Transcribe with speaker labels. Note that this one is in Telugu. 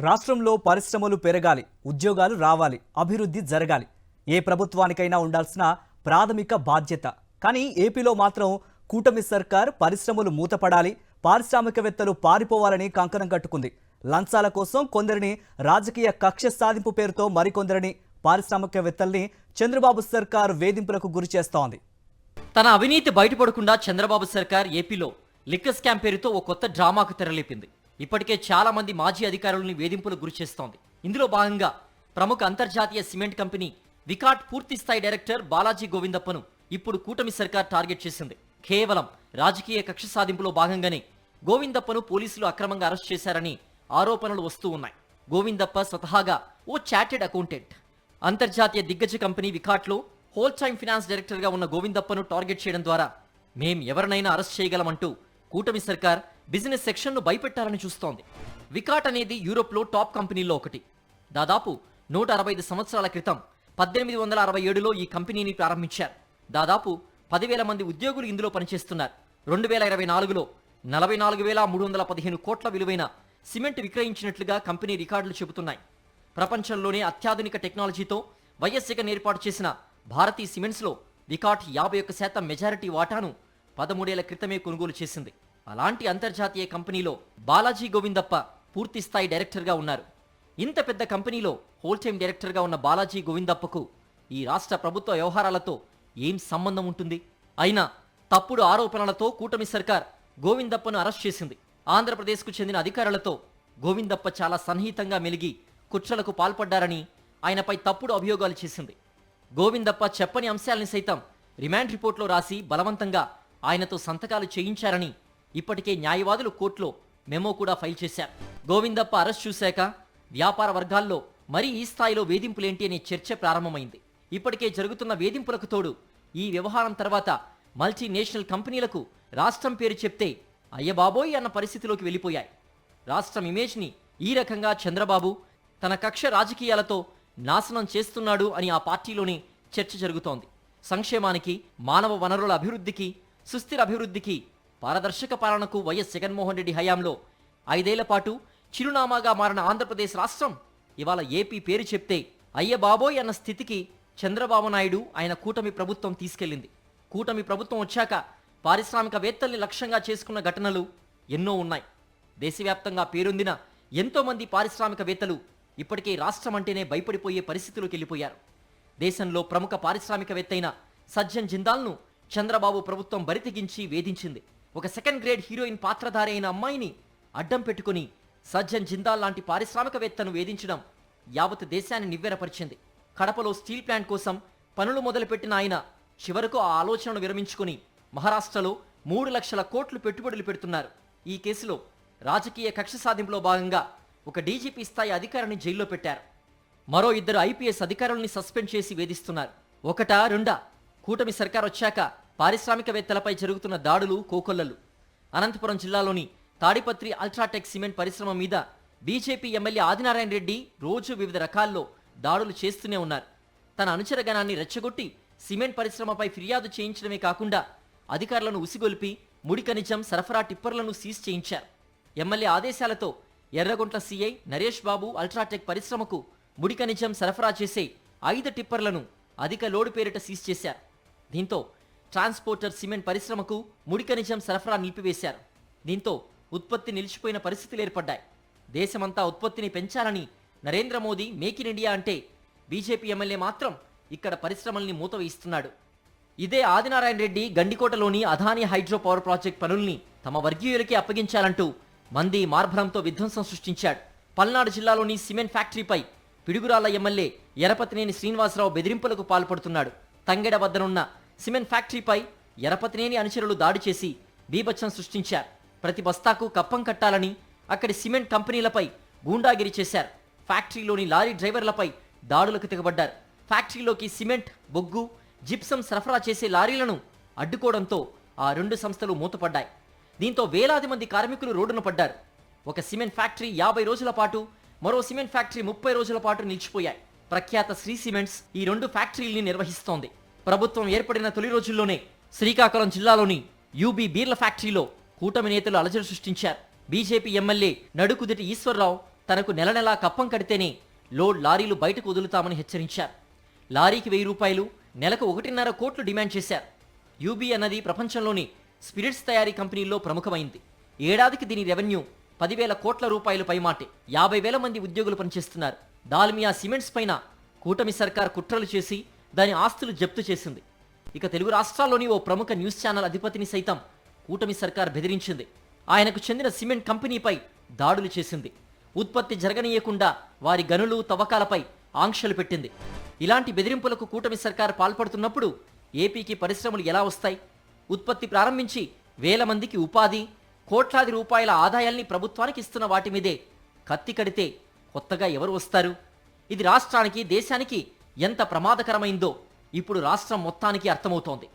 Speaker 1: రాష్ట్రంలో పరిశ్రమలు పెరగాలి, ఉద్యోగాలు రావాలి, అభివృద్ధి జరగాలి. ఏ ప్రభుత్వానికైనా ఉండాల్సిన ప్రాథమిక బాధ్యత. కానీ ఏపీలో మాత్రం కూటమి సర్కార్ పరిశ్రమలు మూతపడాలి, పారిశ్రామికవేత్తలు పారిపోవాలని కంకణం కట్టుకుంది. లంచాల కోసం కొందరిని, రాజకీయ కక్ష సాధింపు పేరుతో మరికొందరిని, పారిశ్రామికవేత్తల్ని చంద్రబాబు సర్కార్ వేధింపులకు గురి చేస్తోంది.
Speaker 2: తన అవినీతి బయటపడకుండా చంద్రబాబు సర్కార్ ఏపీలో లిక్కర్ స్కామ్ పేరుతో ఓ కొత్త డ్రామాకు తెరలేపింది. ఇప్పటికే చాలా మంది మాజీ అధికారులని వేధింపులకు గురి చేస్తోంది. ఇందులో భాగంగా ప్రముఖ అంతర్జాతీయ సిమెంట్ కంపెనీ వికాట్ పూర్తి స్థాయి డైరెక్టర్ బాలాజీ గోవిందప్పను ఇప్పుడు కూటమి సర్కార్ టార్గెట్ చేసింది. కేవలం రాజకీయ కక్ష సాధింపులో భాగంగానే గోవిందప్పను పోలీసులు అక్రమంగా అరెస్ట్ చేశారని ఆరోపణలు వస్తూ ఉన్నాయి. గోవిందప్ప స్వతహాగా ఓ చార్టెడ్ అకౌంటెంట్. అంతర్జాతీయ దిగ్గజ కంపెనీ వికాట్లో హోల్ టైమ్ ఫినాన్స్ డైరెక్టర్గా ఉన్న గోవిందప్పను టార్గెట్ చేయడం ద్వారా మేం ఎవరినైనా అరెస్ట్ చేయగలమంటూ కూటమి సర్కార్ బిజినెస్ సెక్షన్ను భయపెట్టాలని చూస్తోంది. వికాట్ అనేది యూరోప్లో టాప్ కంపెనీల్లో ఒకటి. దాదాపు 165 సంవత్సరాల క్రితం 1867లో ఈ కంపెనీని ప్రారంభించారు. దాదాపు 10,000 మంది ఉద్యోగులు ఇందులో పనిచేస్తున్నారు. 2024లో 44,315 కోట్ల విలువైన సిమెంట్ విక్రయించినట్లుగా కంపెనీ రికార్డులు చెబుతున్నాయి. ప్రపంచంలోనే అత్యాధునిక టెక్నాలజీతో వైఎస్సికన్ ఏర్పాటు చేసిన భారతీ సిమెంట్స్లో వికాట్ 51% మెజారిటీ వాటాను 13 ఏళ్ల క్రితమే కొనుగోలు చేసింది. అలాంటి అంతర్జాతీయ కంపెనీలో బాలాజీ గోవిందప్ప పూర్తి స్థాయి డైరెక్టర్గా ఉన్నారు. ఇంత పెద్ద కంపెనీలో హోల్ టైమ్ డైరెక్టర్గా ఉన్న బాలాజీ గోవిందప్పకు ఈ రాష్ట్ర ప్రభుత్వ వ్యవహారాలతో ఏం సంబంధం ఉంటుంది? అయినా తప్పుడు ఆరోపణలతో కూటమి సర్కార్ గోవిందప్పను అరెస్ట్ చేసింది. ఆంధ్రప్రదేశ్కు చెందిన అధికారులతో గోవిందప్ప చాలా సన్నిహితంగా మెలిగి కుట్రలకు పాల్పడ్డారని ఆయనపై తప్పుడు అభియోగాలు చేసింది. గోవిందప్ప చెప్పని అంశాలని సైతం రిమాండ్ రిపోర్ట్లో రాసి బలవంతంగా ఆయనతో సంతకాలు చేయించారని ఇప్పటికే న్యాయవాదులు కోర్టులో మెమో కూడా ఫైల్ చేశారు. గోవిందప్ప అరెస్ట్ చూశాక వ్యాపార వర్గాల్లో మరీ ఈ స్థాయిలో వేధింపులేంటి అనే చర్చ ప్రారంభమైంది. ఇప్పటికే జరుగుతున్న వేధింపులకు తోడు ఈ వ్యవహారం తర్వాత మల్టీనేషనల్ కంపెనీలకు రాష్ట్రం పేరు చెప్తే అయ్యబాబోయ్ అన్న పరిస్థితిలోకి వెళ్ళిపోయాయి. రాష్ట్రం ఇమేజ్ని ఈ రకంగా చంద్రబాబు తన కక్ష రాజకీయాలతో నాశనం చేస్తున్నాడు అని ఆ పార్టీలోనే చర్చ జరుగుతోంది. సంక్షేమానికి, మానవ వనరుల అభివృద్ధికి, సుస్థిర అభివృద్ధికి, పారదర్శక పాలనకు వైఎస్ జగన్మోహన్ రెడ్డి హయాంలో 5 ఏళ్ల పాటు చిరునామాగా మారిన ఆంధ్రప్రదేశ్ రాష్ట్రం ఇవాళ ఏపీ పేరు చెప్తే అయ్యబాబోయ్ అన్న స్థితికి చంద్రబాబు నాయుడు ఆయన కూటమి ప్రభుత్వం తీసుకెళ్లింది. కూటమి ప్రభుత్వం వచ్చాక పారిశ్రామికవేత్తల్ని లక్ష్యంగా చేసుకున్న ఘటనలు ఎన్నో ఉన్నాయి. దేశవ్యాప్తంగా పేరొందిన ఎంతో మంది పారిశ్రామికవేత్తలు ఇప్పటికే రాష్ట్రం అంటేనే భయపడిపోయే పరిస్థితిలోకి వెళ్ళిపోయారు. దేశంలో ప్రముఖ పారిశ్రామికవేత్త అయిన సజ్జన్ జిందాల్ను చంద్రబాబు ప్రభుత్వం బరితెగించి వేధించింది. ఒక సెకండ్ గ్రేడ్ హీరోయిన్ పాత్రధారి అయిన అమ్మాయిని అడ్డం పెట్టుకుని సజ్జన్ జిందాల్ లాంటి పారిశ్రామికవేత్తను వేధించడం యావత్ దేశాన్ని నివ్వెరపరిచింది. కడపలో స్టీల్ ప్లాంట్ కోసం పనులు మొదలుపెట్టిన ఆయన చివరకు ఆ ఆలోచనను విరమించుకుని మహారాష్ట్రలో 3 లక్షల కోట్లు పెట్టుబడులు పెడుతున్నారు. ఈ కేసులో రాజకీయ కక్ష సాధింపులో భాగంగా ఒక డీజీపీ స్థాయి అధికారిని జైల్లో పెట్టారు. మరో 2 ఐపీఎస్ అధికారుల్ని సస్పెండ్ చేసి వేధిస్తున్నారు. ఒకటా రెండా? కూటమి సర్కార్ వచ్చాక పారిశ్రామికవేత్తలపై జరుగుతున్న దాడులు కోకొల్లలు. అనంతపురం జిల్లాలోని తాడిపత్రి అల్ట్రాటెక్ సిమెంట్ పరిశ్రమ మీద బీజేపీ ఎమ్మెల్యే ఆదినారాయణ రెడ్డి రోజు వివిధ రకాల్లో దాడులు చేస్తూనే ఉన్నారు. తన అనుచరగణాన్ని రెచ్చగొట్టి సిమెంట్ పరిశ్రమపై ఫిర్యాదు చేయించడమే కాకుండా అధికారులను ఉసిగొల్పి ముడి ఖనిజం సరఫరా టిప్పర్లను సీజ్ చేయించారు. ఎమ్మెల్యే ఆదేశాలతో ఎర్రగుంట్ల సీఐ నరేష్ బాబు అల్ట్రాటెక్ పరిశ్రమకు ముడి ఖనిజం సరఫరా చేసే 5 టిప్పర్లను అధిక లోడు పేరిట సీజ్ చేశారు. దీంతో ట్రాన్స్పోర్టర్ సిమెంట్ పరిశ్రమకు ముడి ఖనిజం సరఫరా నిలిపివేశారు. దీంతో ఉత్పత్తి నిలిచిపోయిన పరిస్థితులు ఏర్పడ్డాయి. దేశమంతా ఉత్పత్తిని పెంచాలని Narendra Modi make in India అంటే బీజేపీ ఎమ్మెల్యే మాత్రం ఇక్కడ పరిశ్రమల్ని మూతవేయిస్తున్నాడు. ఇదే ఆదినారాయణ రెడ్డి గండికోటలోని అదానీ హైడ్రో పవర్ ప్రాజెక్ట్ పనుల్ని తమ వర్గీయులకే అప్పగించాలంటూ మంది మార్బలంతో విధ్వంసం సృష్టించాడు. పల్నాడు జిల్లాలోని సిమెంట్ ఫ్యాక్టరీపై పిడుగురాళ్ల ఎమ్మెల్యే ఎరపతినేని శ్రీనివాసరావు బెదిరింపులకు పాల్పడుతున్నాడు. తంగెడ వద్దనున్న సిమెంట్ ఫ్యాక్టరీపై ఎరపతినేని అనుచరులు దాడి చేసి బీభత్సం సృష్టించారు. ప్రతి బస్తాకు కప్పం కట్టాలని అక్కడి సిమెంట్ కంపెనీలపై గూండాగిరి చేశారు. ఫ్యాక్టరీలోని లారీ డ్రైవర్లపై దాడులకు తెగబడ్డారు. ఫ్యాక్టరీలోకి సిమెంట్, బొగ్గు, జిప్సం సరఫరా చేసే లారీలను అడ్డుకోవడంతో ఆ 2 సంస్థలు మూతపడ్డాయి. దీంతో వేలాది మంది కార్మికులు రోడ్డున పడ్డారు. ఒక సిమెంట్ ఫ్యాక్టరీ 50 రోజుల పాటు, మరో సిమెంట్ ఫ్యాక్టరీ 30 రోజుల పాటు నిలిచిపోయాయి. ప్రఖ్యాత శ్రీ సిమెంట్స్ ఈ 2 ఫ్యాక్టరీల్ని నిర్వహిస్తోంది. ప్రభుత్వం ఏర్పడిన తొలి రోజుల్లోనే శ్రీకాకుళం జిల్లాలోని యూబీ బీర్ల ఫ్యాక్టరీలో కూటమి నేతలు అలజడి సృష్టించారు. బీజేపీ ఎమ్మెల్యే నడుకుదిటి ఈశ్వర్రావు తనకు నెల నెలా కప్పం కడితేనే లోడ్ లారీలు బయటకు వదులుతామని హెచ్చరించారు. లారీకి 1000 రూపాయలు, నెలకు 1.5 కోట్లు డిమాండ్ చేశారు. యూబీ అన్నది ప్రపంచంలోని స్పిరిట్స్ తయారీ కంపెనీల్లో ప్రముఖమైంది. ఏడాదికి దీని రెవెన్యూ 10,000 కోట్ల రూపాయలు పైమాటే. 50,000 మంది ఉద్యోగులు పనిచేస్తున్నారు. దాల్మియా సిమెంట్స్ పైన కూటమి సర్కార్ కుట్రలు చేసి దాని ఆస్తులు జప్తు చేసింది. ఇక తెలుగు రాష్ట్రాల్లోని ఓ ప్రముఖ న్యూస్ ఛానల్ అధిపతిని సైతం కూటమి సర్కార్ బెదిరించింది. ఆయనకు చెందిన సిమెంట్ కంపెనీపై దాడులు చేసింది. ఉత్పత్తి జరగనీయకుండా వారి గనులు, తవ్వకాలపై ఆంక్షలు పెట్టింది. ఇలాంటి బెదిరింపులకు కూటమి సర్కార్ పాల్పడుతున్నప్పుడు ఏపీకి పరిశ్రమలు ఎలా వస్తాయి? ఉత్పత్తి ప్రారంభించి 1000 మందికి ఉపాధి, కోట్లాది రూపాయల ఆదాయాల్ని ప్రభుత్వానికి ఇస్తున్న వాటి మీదే కత్తి కడితే కొత్తగా ఎవరు వస్తారు? ఇది రాష్ట్రానికి, దేశానికి ఎంత ప్రమాదకరమైందో ఇప్పుడు రాష్ట్రం మొత్తానికి అర్థమవుతోంది.